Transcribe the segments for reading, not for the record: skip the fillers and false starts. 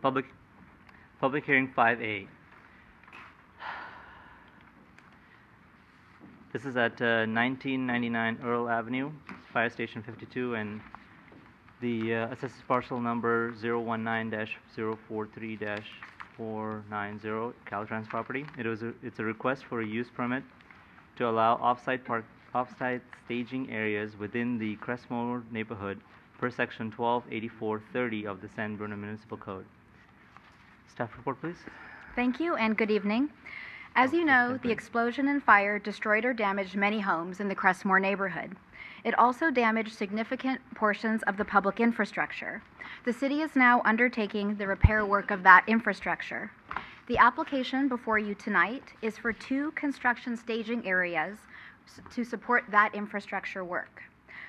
Public Public hearing 5A. This is at 1999 Earl Avenue, Fire Station 52, and the assessors parcel number 019-043-490, Caltrans property. It's a request for a use permit to allow off-site staging areas within the Crestmore neighborhood per section 128430 of the San Bruno Municipal Code. Staff report, please. Thank you and good evening. As you know, the explosion and fire destroyed or damaged many homes in the Crestmore neighborhood. It also damaged significant portions of the public infrastructure. The city is now undertaking the repair work of that infrastructure. The application before you tonight is for 2 construction staging areas to support that infrastructure work.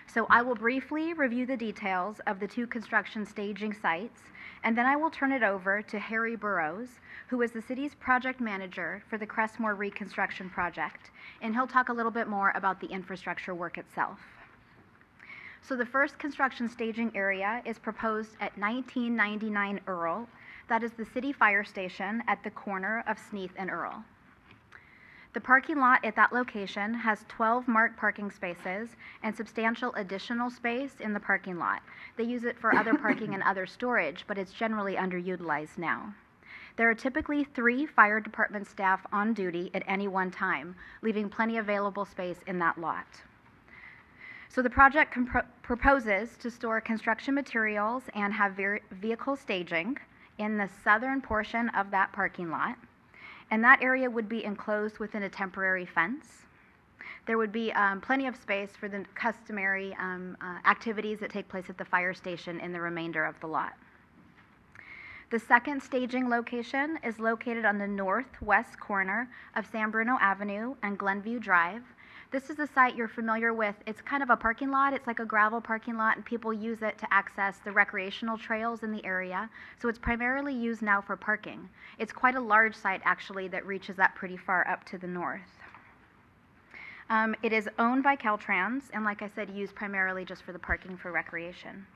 So I will briefly review the details of the 2 construction staging sites, and then I will turn it over to Harry Burrows, who is the city's project manager for the Crestmore Reconstruction Project, and he'll talk a little bit more about the infrastructure work itself. So the first construction staging area is proposed at 1999 Earl. That is the city fire station at the corner of Sneath and Earl. The parking lot at that location has 12 marked parking spaces and substantial additional space in the parking lot. They use it for other parking and other storage, but it's generally underutilized now. There are typically 3 fire department staff on duty at any one time, leaving plenty of available space in that lot. So the project proposes to store construction materials and have vehicle staging in the southern portion of that parking lot. And that area would be enclosed within a temporary fence. There would be plenty of space for the customary activities that take place at the fire station in the remainder of the lot. The second staging location is located on the northwest corner of San Bruno Avenue and Glenview Drive. This is a site you're familiar with. It's kind of a parking lot. It's like a gravel parking lot, and people use it to access the recreational trails in the area. So it's primarily used now for parking. It's quite a large site, actually, that reaches up pretty far up to the north. It is owned by Caltrans, and like I said, used primarily just for the parking for recreation.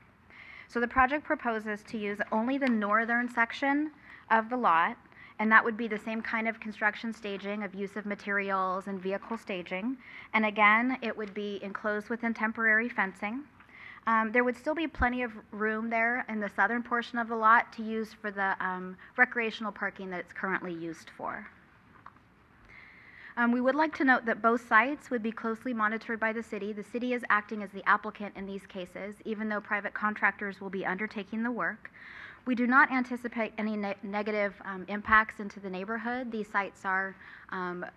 So the project proposes to use only the northern section of the lot, and that would be the same kind of construction staging of use of materials and vehicle staging. And again, it would be enclosed within temporary fencing. There would still be plenty of room there in the southern portion of the lot to use for the recreational parking that it's currently used for. We would like to note that both sites would be closely monitored by the city. The city is acting as the applicant in these cases, even though private contractors will be undertaking the work. We do not anticipate any negative impacts into the neighborhood. These sites are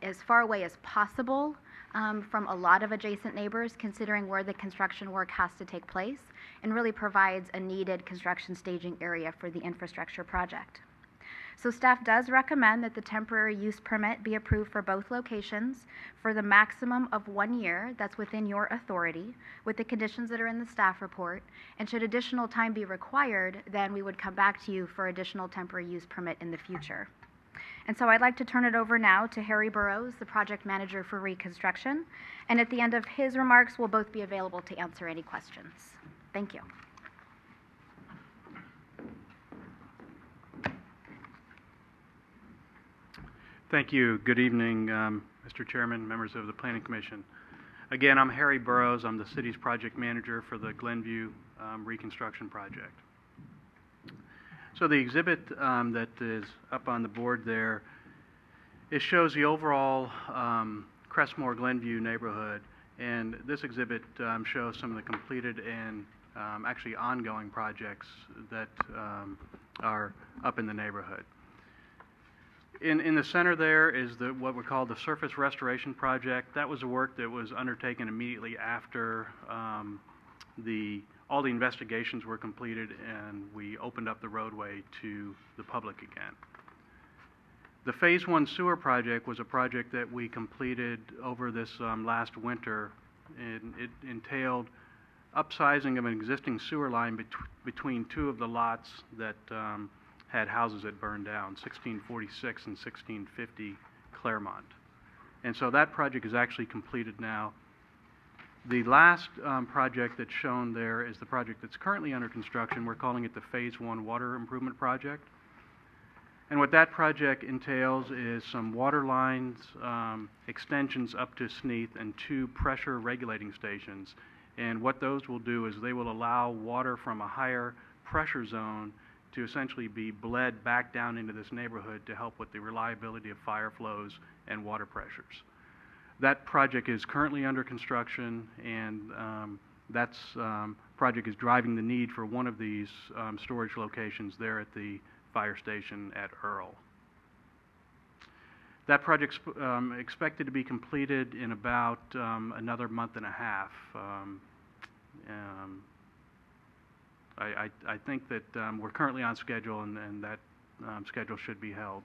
as far away as possible from a lot of adjacent neighbors, considering where the construction work has to take place, and really provides a needed construction staging area for the infrastructure project. So staff does recommend that the temporary use permit be approved for both locations for the maximum of 1 year. That's within your authority, with the conditions that are in the staff report. And should additional time be required, then we would come back to you for additional temporary use permit in the future. And so I'd like to turn it over now to Harry Burrows, the project manager for reconstruction. And at the end of his remarks, we'll both be available to answer any questions. Thank you. Thank you. Good evening, Mr. Chairman, members of the Planning Commission. Again, I'm Harry Burrows. I'm the city's project manager for the Glenview Reconstruction Project. So the exhibit that is up on the board there, it shows the overall Crestmore Glenview neighborhood, and this exhibit shows some of the completed and actually ongoing projects that are up in the neighborhood. In the center there is what we call the surface restoration project. That was a work that was undertaken immediately after all the investigations were completed and we opened up the roadway to the public again. The Phase 1 sewer project was a project that we completed over this last winter, and it entailed upsizing of an existing sewer line between 2 of the lots that had houses that burned down, 1646 and 1650 Claremont. And so that project is actually completed now. The last project that's shown there is the project that's currently under construction. We're calling it the Phase 1 Water Improvement Project. And what that project entails is some water lines, extensions up to Sneath, and 2 pressure regulating stations. And what those will do is they will allow water from a higher pressure zone to essentially be bled back down into this neighborhood to help with the reliability of fire flows and water pressures. That project is currently under construction, and that project is driving the need for one of these storage locations there at the fire station at Earl. That project's expected to be completed in about another month and a half. I think that we're currently on schedule, and that schedule should be held.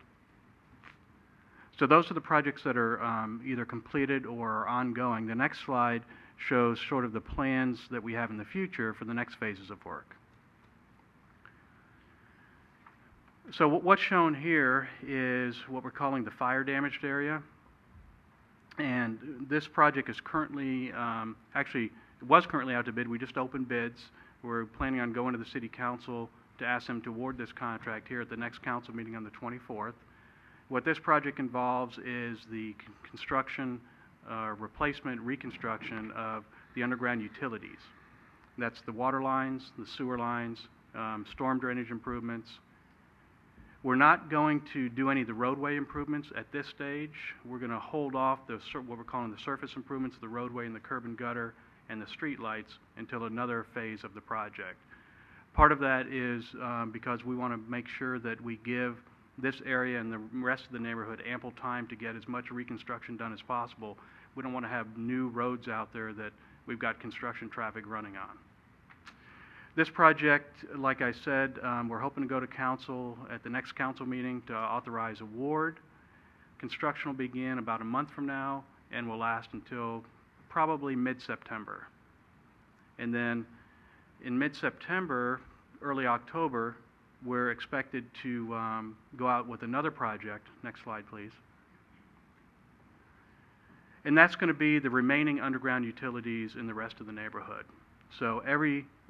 So those are the projects that are either completed or ongoing. The next slide shows sort of the plans that we have in the future for the next phases of work. So what's shown here is what we're calling the fire damaged area. And this project is currently, actually, it was currently out to bid. We just opened bids. We're planning on going to the City Council to ask them to award this contract here at the next council meeting on the 24th. What this project involves is the construction, replacement, reconstruction of the underground utilities. That's the water lines, the sewer lines, storm drainage improvements. We're not going to do any of the roadway improvements at this stage. We're going to hold off what we're calling the surface improvements, the roadway and the curb and gutter and the street lights until another phase of the project. Part of that is because we want to make sure that we give this area and the rest of the neighborhood ample time to get as much reconstruction done as possible. We don't want to have new roads out there that we've got construction traffic running on. This project, like I said, we're hoping to go to council at the next council meeting to authorize award. Construction will begin about a month from now and will last until probably mid-September. And then in mid-September, early October, we're expected to go out with another project. Next slide, please. And that's going to be the remaining underground utilities in the rest of the neighborhood. So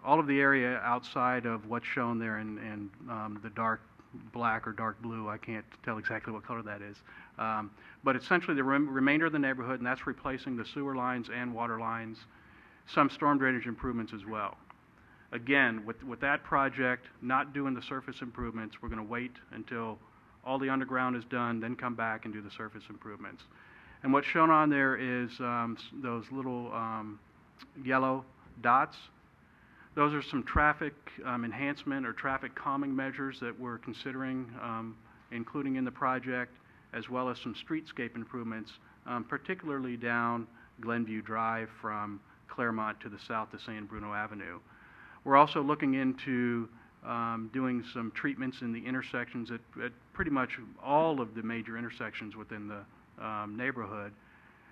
all of the area outside of what's shown there in the dark black or dark blue, I can't tell exactly what color that is, but essentially the remainder of the neighborhood, and that's replacing the sewer lines and water lines, some storm drainage improvements as well. Again, with that project, not doing the surface improvements, we're going to wait until all the underground is done, then come back and do the surface improvements. And what's shown on there is those little yellow dots. Those are some traffic enhancement or traffic calming measures that we're considering including in the project, as well as some streetscape improvements, particularly down Glenview Drive from Claremont to the south to San Bruno Avenue. We're also looking into doing some treatments in the intersections at pretty much all of the major intersections within the neighborhood.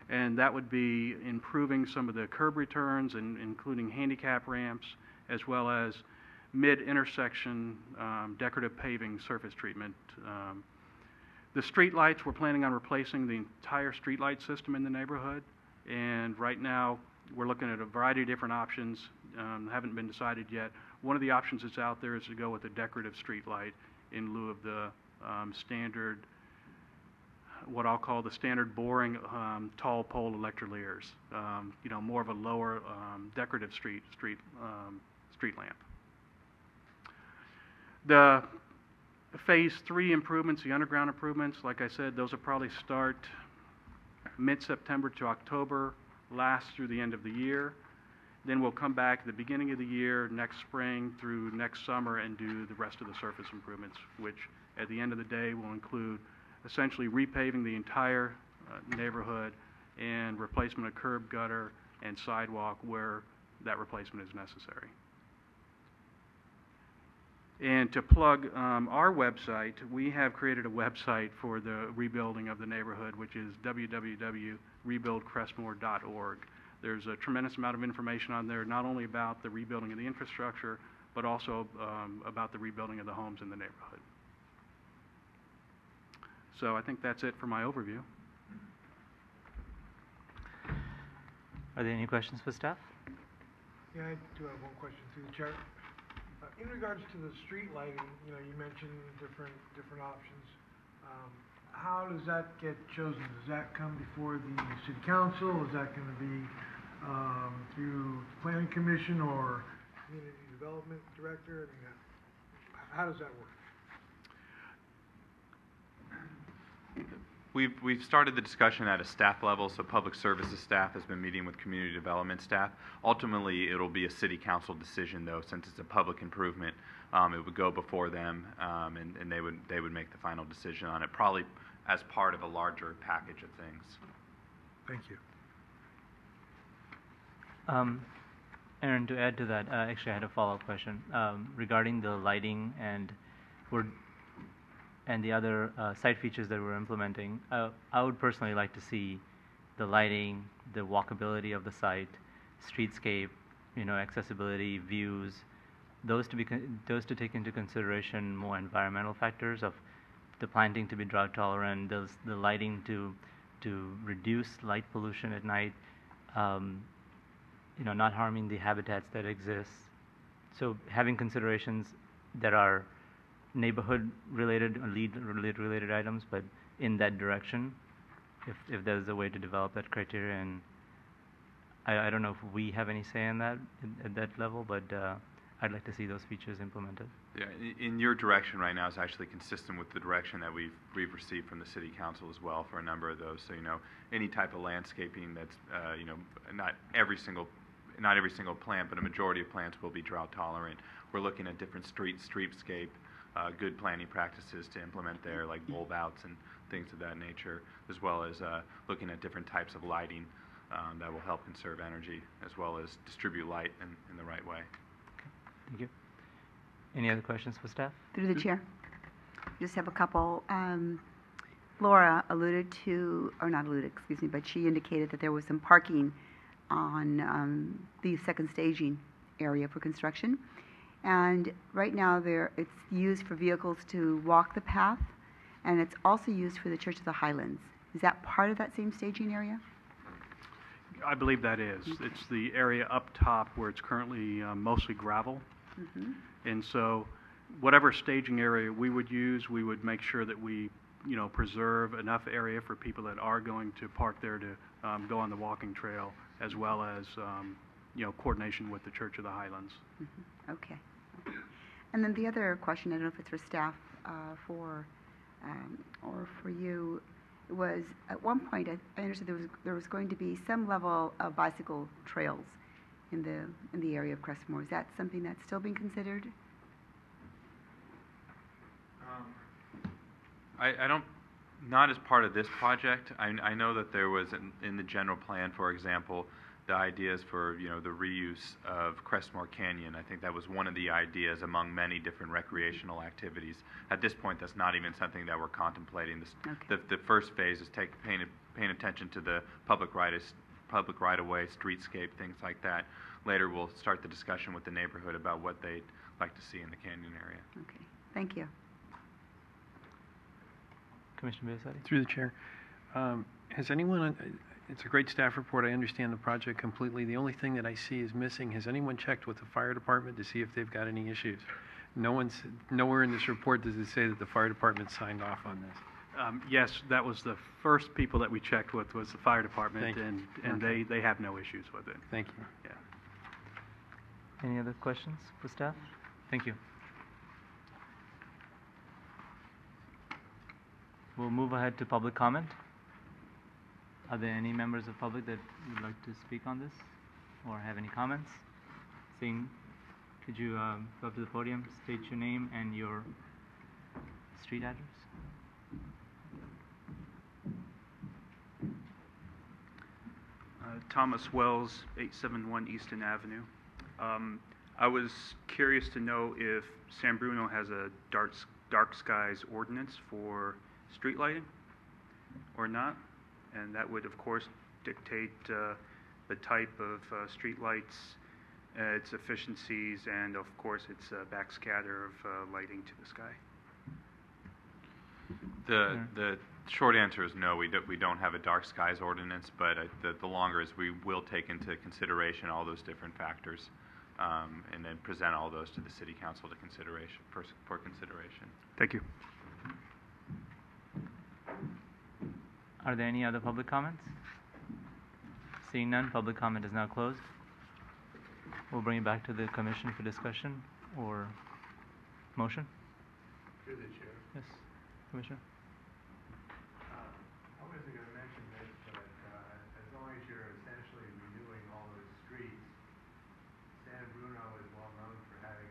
And that would be improving some of the curb returns and including handicap ramps, as well as mid-intersection decorative paving surface treatment. The street lights, we're planning on replacing the entire street light system in the neighborhood. And right now, we're looking at a variety of different options, haven't been decided yet. One of the options that's out there is to go with a decorative street light in lieu of the standard, what I'll call the standard boring tall pole electroliers. You know, more of a lower decorative street lamp. The phase 3 improvements, the underground improvements, like I said, those will probably start mid-September to October, last through the end of the year. Then we'll come back at the beginning of the year, next spring through next summer, and do the rest of the surface improvements, which at the end of the day will include essentially repaving the entire neighborhood and replacement of curb, gutter, and sidewalk where that replacement is necessary. And to plug our website, we have created a website for the rebuilding of the neighborhood, which is www.rebuildcrestmore.org. There's a tremendous amount of information on there, not only about the rebuilding of the infrastructure, but also about the rebuilding of the homes in the neighborhood. So I think that's it for my overview. Are there any questions for staff? Yeah, I do have one question through the chair. In regards to the street lighting, you know, you mentioned different options. How does that get chosen? Does that come before the city council? Is that going to be through planning commission or community development director? I mean, how does that work? We've started the discussion at a staff level, so public services staff has been meeting with community development staff. Ultimately, it'll be a city council decision, though, since it's a public improvement. It would go before them, and they would make the final decision on it, probably as part of a larger package of things. Thank you. Aaron, to add to that, actually I had a follow-up question regarding the lighting and the other site features that we're implementing. I would personally like to see the lighting, the walkability of the site, streetscape, you know, accessibility, views, those to take into consideration more environmental factors of the planting to be drought tolerant, the lighting to reduce light pollution at night, you know, not harming the habitats that exist. So having considerations that are neighborhood related or lead related items, but in that direction, if there's a way to develop that criteria. And I don't know if we have any say in that at that level, but I'd like to see those features implemented. Yeah, in your direction right now is actually consistent with the direction that we've received from the city council as well for a number of those. So, you know, any type of landscaping that's, you know, not every single plant, but a majority of plants will be drought tolerant. We're looking at different streetscape, good planning practices to implement there, like bulb outs and things of that nature, as well as looking at different types of lighting that will help conserve energy, as well as distribute light in the right way. Okay. Thank you. Any other questions for staff? Through the chair. Just have a couple. Laura alluded to, or not alluded, excuse me, but she indicated that there was some parking on the second staging area for construction. And right now it's used for vehicles to walk the path, and it's also used for the Church of the Highlands. Is that part of that same staging area? I believe that is. It's the area up top where it's currently mostly gravel. Mm-hmm. And so whatever staging area we would use, we would make sure that we, you know, preserve enough area for people that are going to park there to go on the walking trail, as well as, you know, coordination with the Church of the Highlands. Mm-hmm. Okay. And then the other question, I don't know if it's for staff or for you, was at one point I understood there was going to be some level of bicycle trails in the area of Crestmore. Is that something that's still being considered? I don't, not as part of this project. I know that there was in the general plan, for example, the ideas for, you know, the reuse of Crestmore Canyon. I think that was one of the ideas among many different recreational activities. At this point, that's not even something that we're contemplating. Okay. The first phase is paying attention to the public right-of-way, streetscape, things like that. Later, we'll start the discussion with the neighborhood about what they'd like to see in the canyon area. Okay. Thank you. Commissioner Biasotti? Through the chair. Has anyone, it's a great staff report, I understand the project completely. The only thing that I see is missing, has anyone checked with the fire department to see if they've got any issues? Nowhere in this report does it say that the fire department signed off on this. Yes, that was the first people that we checked with was the fire department, Thank you. and Okay. they have no issues with it. Thank you. Yeah. Any other questions for staff? Thank you. We'll move ahead to public comment. Are there any members of public that would like to speak on this or have any comments? Seeing, could you go up to the podium, state your name and your street address? Thomas Wells, 871 Easton Avenue. I was curious to know if San Bruno has a dark skies ordinance for street lighting or not, and that would of course dictate the type of street lights, its efficiencies, and of course its backscatter of lighting to the sky. The short answer is no. We don't have a dark skies ordinance, but the longer is we will take into consideration all those different factors and then present all those to the city council to consideration, for consideration. Thank you. Are there any other public comments? Seeing none, public comment is now closed. We'll bring it back to the commission for discussion or motion. Through the chair. Yes, Commissioner. I wasn't going to mention this, but as long as you're essentially renewing all those streets, San Bruno is well known for having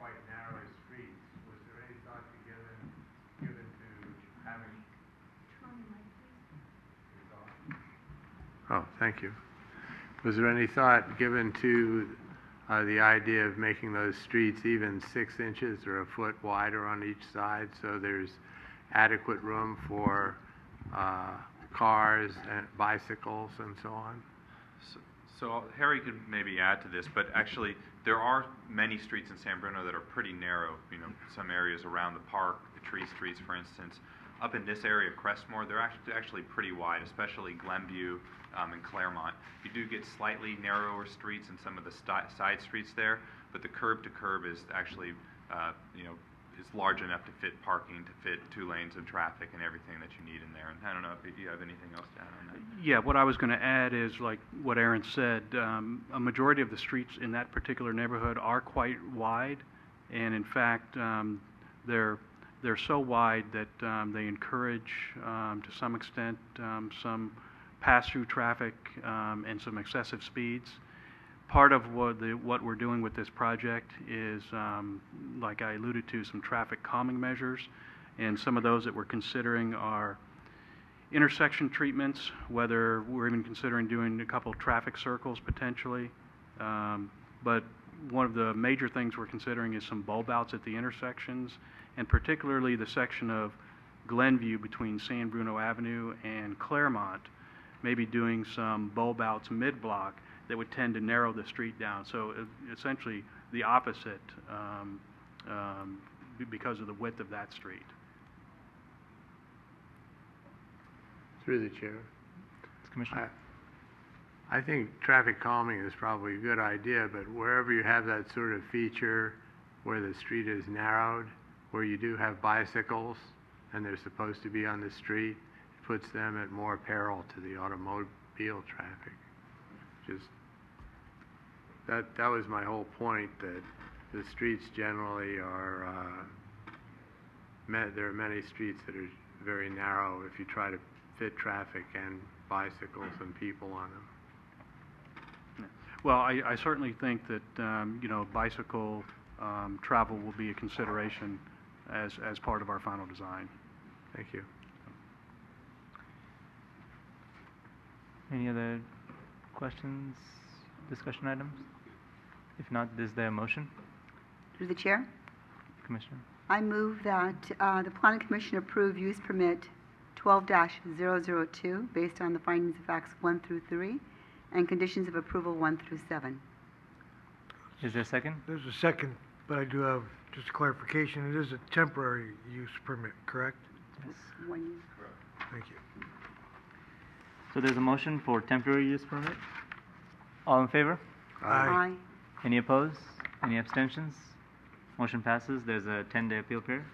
quite narrow streets. Was there any thought given to having? Oh, thank you. Was there any thought given to the idea of making those streets even 6 inches or a foot wider on each side, so there's adequate room for cars and bicycles and so on? So Harry could maybe add to this, but actually there are many streets in San Bruno that are pretty narrow. You know, some areas around the park, the tree streets, for instance. Up in this area of Crestmore, they're actually pretty wide, especially Glenview and Claremont. You do get slightly narrower streets in some of the side streets there, but the curb to curb is actually, is large enough to fit parking, to fit 2 lanes of traffic and everything that you need in there. And I don't know if you have anything else to add on that. Yeah, what I was going to add is, like what Aaron said, a majority of the streets in that particular neighborhood are quite wide, and in fact, they're so wide that they encourage, to some extent, some pass-through traffic and some excessive speeds. Part of what we're doing with this project is, like I alluded to, some traffic calming measures, and some of those that we're considering are intersection treatments, whether we're even considering doing a couple traffic circles potentially. But one of the major things we're considering is some bulb outs at the intersections, and particularly the section of Glenview between San Bruno Avenue and Claremont, maybe doing some bulb outs mid-block that would tend to narrow the street down. So essentially the opposite because of the width of that street. Through the chair. Commissioner. I think traffic calming is probably a good idea, but wherever you have that sort of feature where the street is narrowed, where you do have bicycles and they're supposed to be on the street, it puts them at more peril to the automobile traffic. Just that was my whole point, that the streets generally are there are many streets that are very narrow if you try to fit traffic and bicycles and people on them. Well, I certainly think that bicycle travel will be a consideration as part of our final design. Thank you. Any other questions, discussion items? If not, is there a motion? Through the chair, Commissioner. I move that the Planning Commission approve use permit 12-002 based on the findings of facts 1 through 3 and conditions of approval 1 through 7. Is there a second? There's a second, but I do have just a clarification. It is a temporary use permit, correct? Yes. 1 year. Thank you. So there's a motion for temporary use permit. All in favor? Aye. Any opposed? Any abstentions? Motion passes. There's a 10-day appeal period.